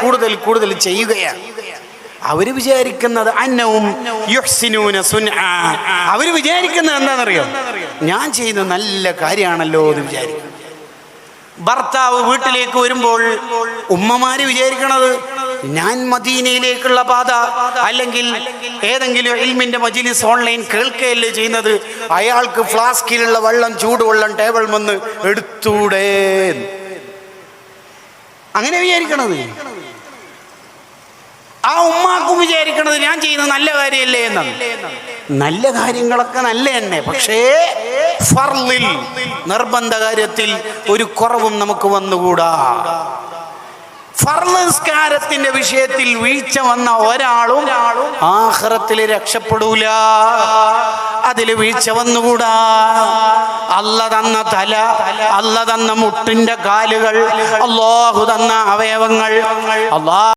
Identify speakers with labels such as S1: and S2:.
S1: കൂടുതൽ കൂടുതൽ ചെയ്യുകയാണ്. അവര് വിചാരിക്കുന്നത് അന്നവും യുഹ്സിനൂന സുൻആ, അവര് വിചാരിക്കുന്നത് എന്താണെന്നറിയോ? ഞാൻ ചെയ്യുന്ന നല്ല കാര്യമാണല്ലോ എന്ന് വിചാരിക്കും. ഭർത്താവ് വീട്ടിലേക്ക് വരുമ്പോൾ ഉമ്മമാര് വിചാരിക്കണത് ഞാൻ മദീനയിലേക്കുള്ള പാത അല്ലെങ്കിൽ ഏതെങ്കിലും ഇൽമിന്റെ മജ്‌ലിസ് ഓൺലൈൻ കേൾക്കുകയല്ലേ ചെയ്യുന്നത്, അയാൾക്ക് ഫ്ലാസ്കിലുള്ള വെള്ളം ചൂടുവെള്ളം ടേബിൾ വന്ന് എടുത്തൂടെ, അങ്ങനെ വിചാരിക്കണത്. ആ ഉമ്മാക്കും വിചാരിക്കണത് ഞാൻ ചെയ്യുന്ന നല്ല കാര്യമല്ലേ എന്നാണ്. നല്ല കാര്യങ്ങളൊക്കെ നല്ല തന്നെ, പക്ഷേ ഫർളിൽ നിർബന്ധ കാര്യത്തിൽ ഒരു കുറവും നമുക്ക് വന്നുകൂടാ. ഫർള് നിസ്കാരത്തിന്റെ വിഷയത്തിൽ വീഴ്ച വന്ന ഒരാളും ആഖിറത്തിൽ രക്ഷപ്പെടൂല. അതിൽ വീഴ്ച വന്നുകൂടാ. അല്ല തന്ന തല, അല്ല തന്ന മുട്ടിന്റെ കാലുകൾ, അല്ലാഹു തന്ന അവയവങ്ങൾ, അല്ലാഹ്